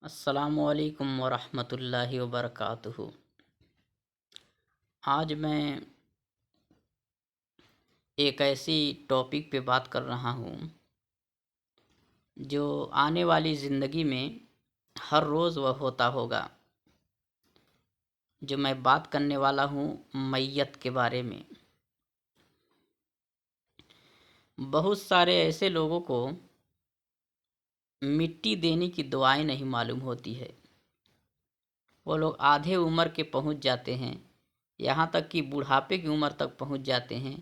السلام علیکم ورحمۃ اللہ وبرکاتہ۔ آج میں ایک ایسی ٹاپک پہ بات کر رہا ہوں جو آنے والی زندگی میں ہر روز وہ ہوتا ہوگا۔ جو میں بات کرنے والا ہوں میت کے بارے میں۔ بہت سارے ایسے لوگوں کو مٹی دینے کی دعائیں نہیں معلوم ہوتی ہے۔ وہ لوگ آدھے عمر کے پہنچ جاتے ہیں، یہاں تک کہ بڑھاپے کی عمر تک پہنچ جاتے ہیں،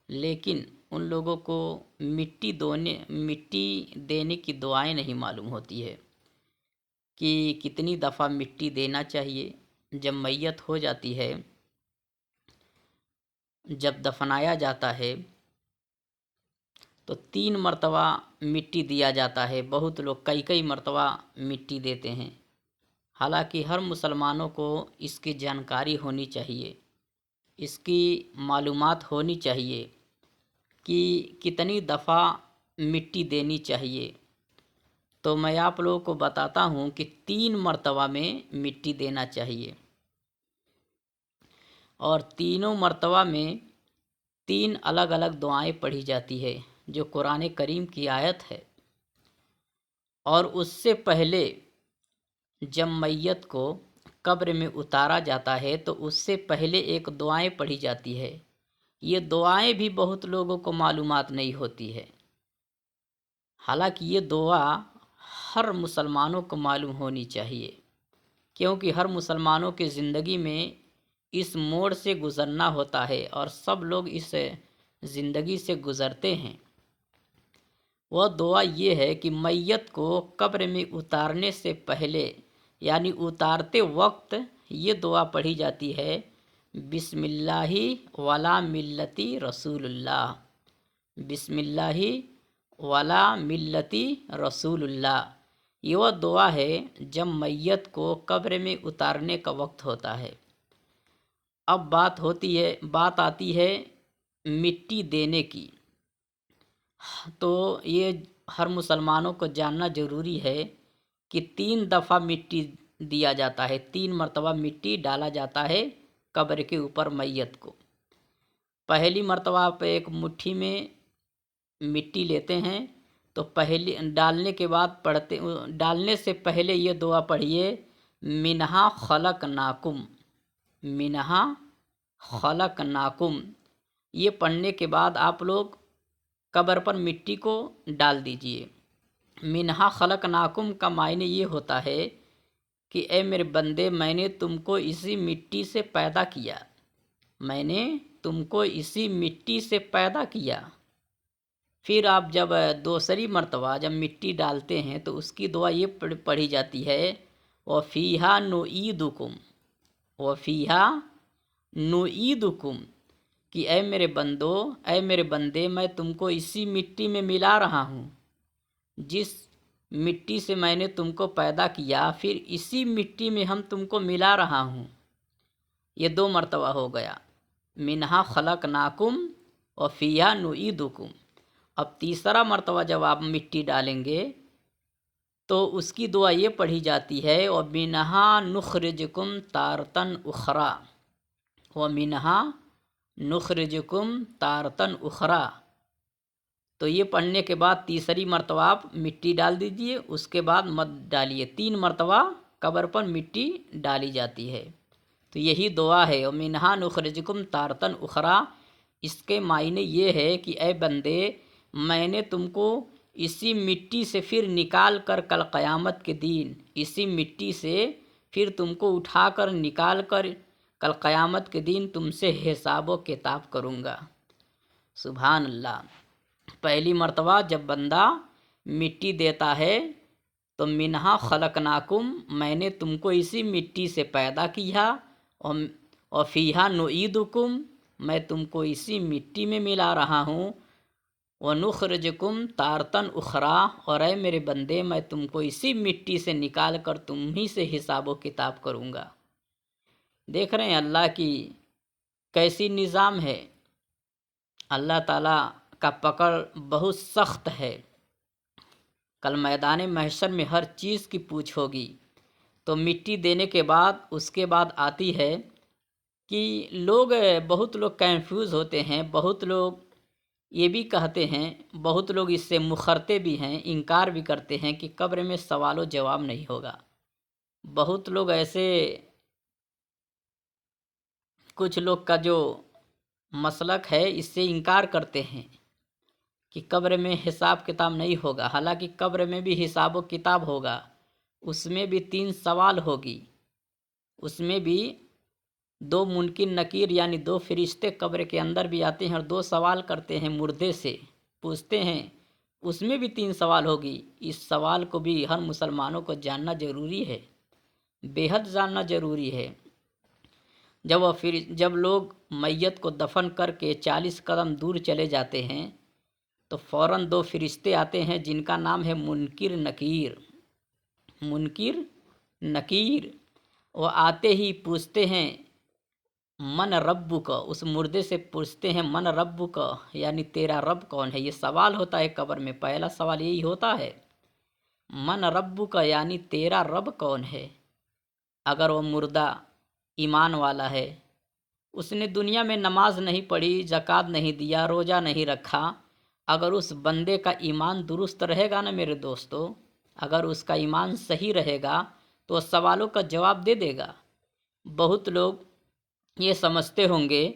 لیکن ان لوگوں کو مٹی دینے کی دعائیں نہیں معلوم ہوتی ہے کہ کتنی دفعہ مٹی دینا چاہیے۔ جب میت ہو جاتی ہے، جب دفنایا جاتا ہے تو 3 مرتبہ مٹی دیا جاتا ہے۔ بہت لوگ کئی مرتبہ مٹی دیتے ہیں، حالانکہ ہر مسلمانوں کو اس کی جانکاری ہونی چاہیے، اس کی معلومات ہونی چاہیے کہ کتنی دفعہ مٹی دینی چاہیے۔ تو میں آپ لوگوں کو بتاتا ہوں کہ 3 مرتبہ میں مٹی دینا چاہیے، اور تینوں مرتبہ میں 3 الگ الگ دعائیں پڑھی جاتی ہے جو قرآن کریم کی آیت ہے۔ اور اس سے پہلے جب میت کو قبر میں اتارا جاتا ہے تو اس سے پہلے ایک دعائیں پڑھی جاتی ہے۔ یہ دعائیں بھی بہت لوگوں کو معلومات نہیں ہوتی ہے، حالانکہ یہ دعا ہر مسلمانوں کو معلوم ہونی چاہیے، کیونکہ ہر مسلمانوں کی زندگی میں اس موڑ سے گزرنا ہوتا ہے اور سب لوگ اس زندگی سے گزرتے ہیں۔ وہ دعا یہ ہے کہ میت کو قبر میں اتارنے سے پہلے یعنی اتارتے وقت یہ دعا پڑھی جاتی ہے: بسم اللہ ولا ملتی رسول اللہ، بسم اللہ ولا ملتی رسول اللہ۔ یہ وہ دعا ہے جب میت کو قبر میں اتارنے کا وقت ہوتا ہے۔ اب بات آتی ہے مٹی دینے کی۔ تو یہ ہر مسلمانوں کو جاننا ضروری ہے کہ 3 دفعہ مٹی دیا جاتا ہے، 3 مرتبہ مٹی ڈالا جاتا ہے قبر کے اوپر میت کو۔ پہلی مرتبہ آپ ایک مٹھی میں مٹی لیتے ہیں تو ڈالنے سے پہلے یہ دعا پڑھیے: منہا خلقناکم، منہا خلقناکم۔ یہ پڑھنے کے بعد آپ لوگ قبر پر مٹی کو ڈال دیجئے۔ منہا خلقناکم کا معنی یہ ہوتا ہے کہ اے میرے بندے، میں نے تم کو اسی مٹی سے پیدا کیا، میں نے تم کو اسی مٹی سے پیدا کیا۔ پھر آپ جب دوسری مرتبہ جب مٹی ڈالتے ہیں تو اس کی دعا یہ پڑھی جاتی ہے: وَفِيهَا نُعِيدُكُمْ، وَفِيهَا نُعِيدُكُمْ، کہ اے میرے بندو، اے میرے بندے، میں تم کو اسی مٹی میں ملا رہا ہوں، جس مٹی سے میں نے تم کو پیدا کیا، پھر اسی مٹی میں ہم تم کو ملا رہا ہوں۔ یہ 2 مرتبہ ہو گیا، منہا خلقناکم وفیہا نعیدکم۔ اب تیسرا مرتبہ جب آپ مٹی ڈالیں گے تو اس کی دعا یہ پڑھی جاتی ہے: وَمِنْهَا نُخْرِجُكُمْ تَارَةً أُخْرَىٰ، وَمِنْهَا نُخْرِجُكُمْ تَارَةً أُخْرَىٰ۔ تو یہ پڑھنے کے بعد تیسری مرتبہ آپ مٹی ڈال دیجئے، اس کے بعد مت ڈالیے۔ 3 مرتبہ قبر پر مٹی ڈالی جاتی ہے۔ تو یہی دعا ہے وَمِنْهَا نُخْرِجُكُمْ تَارَةً أُخْرَىٰ۔ اس کے معنی یہ ہے کہ اے بندے، میں نے تم کو اسی مٹی سے پھر نکال کر کل قیامت کے دن اسی مٹی سے پھر تم کو اٹھا کر نکال کر کل قیامت کے دن تم سے حساب و کتاب کروں گا۔ سبحان اللہ۔ پہلی مرتبہ جب بندہ مٹی دیتا ہے تو منہا خلقناکم، میں نے تم کو اسی مٹی سے پیدا کیا، اور فیہا نعیدکم، میں تم کو اسی مٹی میں ملا رہا ہوں، وَنُخْرِجُكُمْ تَارَةً أُخْرَىٰ، اور اے میرے بندے، میں تم کو اسی مٹی سے نکال کر تم ہی سے حساب و کتاب کروں گا۔ دیکھ رہے ہیں اللہ کی کیسی نظام ہے۔ اللہ تعالیٰ کا پکڑ بہت سخت ہے۔ कल मैदान महशर में हर चीज़ की पूछ होगी। तो मिट्टी देने के बाद उसके बाद आती है कि बहुत लोग कंफ्यूज होते हैं, बहुत लोग ये भी कहते हैं, बहुत लोग इससे मुखरते भी हैं, इनकार भी करते हैं कि कब्र में सवाल जवाब नहीं होगा। बहुत लोग ऐसे, कुछ लोग का जो मसलक है इससे इनकार करते हैं कि कब्र में हिसाब किताब नहीं होगा। हालांकि कब्र में भी हिसाब व किताब होगा, उसमें भी 3 सवाल होगी, उसमें भी 2 मुनकिर नकीर यानी 2 फरिश्ते कब्र के अंदर भी आते हैं और 2 सवाल करते हैं, मुर्दे से पूछते हैं, उसमें भी 3 सवाल होगी। इस सवाल को भी हर मुसलमानों को जानना ज़रूरी है, बेहद जानना ज़रूरी है। जब लोग मैयत को दफन करके 40 कदम दूर चले जाते हैं तो फ़ौरन 2 फरिश्ते आते हैं जिनका नाम है मुनकिर नकीर। मुनकिर नकीर वो आते ही पूछते हैं मन रब्बुक, उस मुर्दे से पूछते हैं मन रब्बुक यानी तेरा रब कौन है। ये सवाल होता है कब्र में, पहला सवाल यही होता है, मन रब्बुक यानी तेरा रब कौन है। अगर वो मुर्दा ईमान वाला है, उसने दुनिया में नमाज नहीं पढ़ी, ज़कात नहीं दिया, रोज़ा नहीं रखा, अगर उस बंदे का ईमान दुरुस्त रहेगा ना मेरे दोस्तों, अगर उसका ईमान सही रहेगा तो सवालों का जवाब दे देगा। बहुत लोग ये समझते होंगे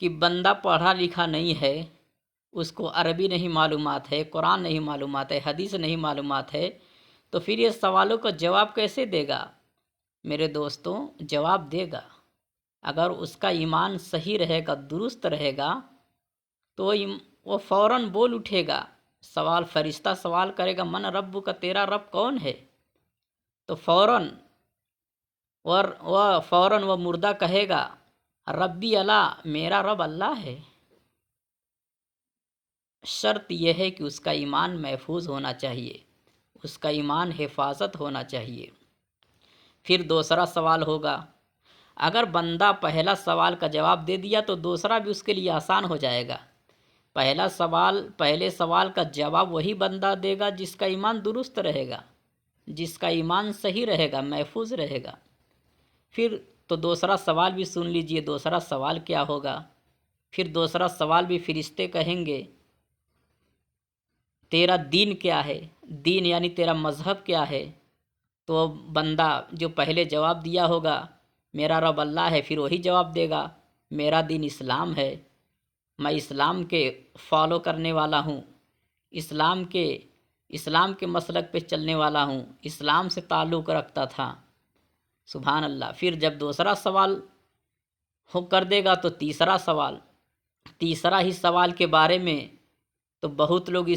कि बंदा पढ़ा लिखा नहीं है, उसको अरबी नहीं मालूमात है, कुरान नहीं मालूमात है, हदीस नहीं मालूमात है, तो फिर ये सवालों का जवाब कैसे देगा। मेरे दोस्तों, जवाब देगा। अगर उसका ईमान सही रहेगा, दुरुस्त रहेगा, तो वो फ़ौरन बोल उठेगा। सवाल फरिश्ता सवाल करेगा मन रब्बु का, तेरा रब कौन है, तो फ़ौरन वह मुर्दा कहेगा रब्बी अल्लाह, मेरा रब अल्लाह है। शर्त यह है कि उसका ईमान महफूज होना चाहिए, उसका ईमान हिफाजत होना चाहिए। फिर दूसरा सवाल होगा। अगर बंदा पहला सवाल का जवाब दे दिया तो दूसरा भी उसके लिए आसान हो जाएगा। पहले सवाल का जवाब वही बंदा देगा जिसका ईमान दुरुस्त रहेगा, जिसका ईमान सही रहेगा, महफूज रहेगा। फिर तो दूसरा सवाल भी सुन लीजिए, दूसरा सवाल क्या होगा। फिर दूसरा सवाल भी फरिश्ते कहेंगे तेरा दीन क्या है, दीन यानी तेरा मज़हब क्या है। तो बंदा जो पहले जवाब दिया होगा मेरा रब अल्लाह है, फिर वही जवाब देगा मेरा दीन इस्लाम है, मैं इस्लाम के फॉलो करने वाला हूँ, इस्लाम के मसलक पे चलने वाला हूँ, इस्लाम से ताल्लुक़ रखता था। सुभान अल्लाह। फिर जब दूसरा सवाल हो कर देगा तो तीसरा ही सवाल के बारे में तो बहुत लोग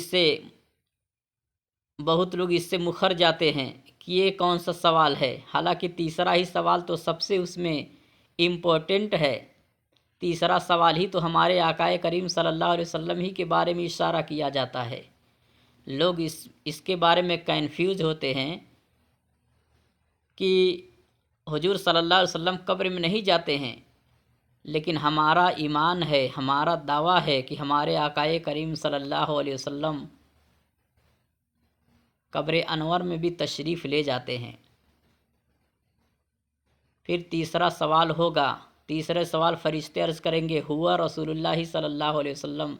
इससे मुखर जाते हैं कि ये कौन सा सवाल है। हालांकि तीसरा ही सवाल तो सबसे उसमें इम्पोर्टेंट है। तीसरा सवाल ही तो हमारे आकाए करीम सल्लल्लाहु अलैहि वसल्लम ही के बारे में इशारा किया जाता है। लोग इसके बारे में कंफ्यूज होते हैं कि हुजूर सल्लल्लाहु अलैहि वसल्लम कब्र में नहीं जाते हैं, लेकिन हमारा ईमान है, हमारा दावा है कि हमारे आकाए करीम सल्लल्लाहु अलैहि वसल्लम कब्र अनवर में भी तशरीफ़ ले जाते हैं। फिर तीसरा सवाल होगा। तीसरे सवाल फरिश्ते अर्ज़ करेंगे हुआ रसूलुल्लाह सल्लल्लाहु अलैहि वसल्लम,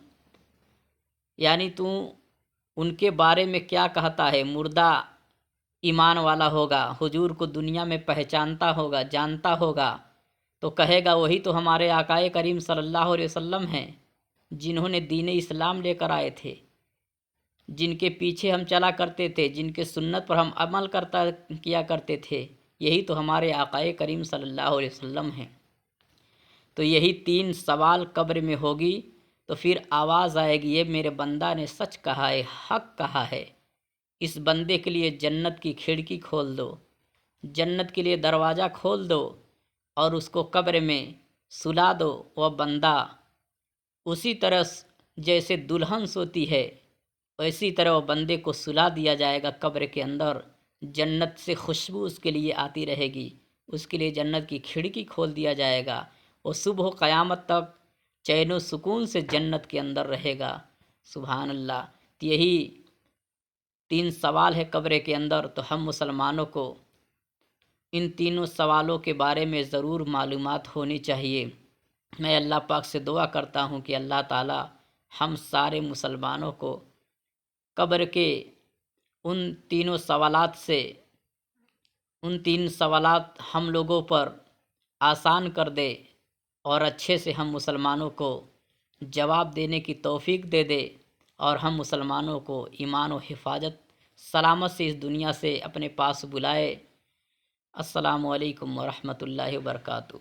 यानी तू उनके बारे में क्या कहता है। मुर्दा ईमान वाला होगा, हुजूर को दुनिया में पहचानता होगा, जानता होगा, तो कहेगा वही तो हमारे आकाए करीम सल्लल्लाहु अलैहि वसल्लम हैं जिन्होंने दीन इस्लाम लेकर आए थे, जिनके पीछे हम चला करते थे, जिनके सुन्नत पर हम अमल किया करते थे, यही तो हमारे आकाए करीम सल्लल्लाहु अलैहि वसल्लम हैं। तो यही 3 सवाल कब्र में होगी। तो फिर आवाज़ आएगी ये मेरे बंदा ने सच कहा है, हक कहा है, इस बंदे के लिए जन्नत की खिड़की खोल दो, जन्नत के लिए दरवाज़ा खोल दो और उसको कब्र में सुला दो। वह बंदा उसी तरह जैसे दुल्हन सोती है वैसी तरह वह बंदे को सुला दिया जाएगा कब्र के अंदर। जन्नत से खुशबू उसके लिए आती रहेगी, उसके लिए जन्नत की खिड़की खोल दिया जाएगा। वो सुबह क़यामत तक चैन व सुकून से जन्नत के अंदर रहेगा। सुभान अल्लाह। तो यही 3 سوال ہے قبر کے اندر، تو ہم مسلمانوں کو ان تینوں سوالوں کے بارے میں ضرور معلومات ہونی چاہیے۔ میں اللہ پاک سے دعا کرتا ہوں کہ اللہ تعالی ہم سارے مسلمانوں کو قبر کے ان تینوں سوالات سے، ان 3 سوالات ہم لوگوں پر آسان کر دے اور اچھے سے ہم مسلمانوں کو جواب دینے کی توفیق دے دے، اور ہم مسلمانوں کو ایمان و حفاظت سلامت سے اس دنیا سے اپنے پاس بلائے۔ السلام علیکم ورحمۃ اللہ وبرکاتہ۔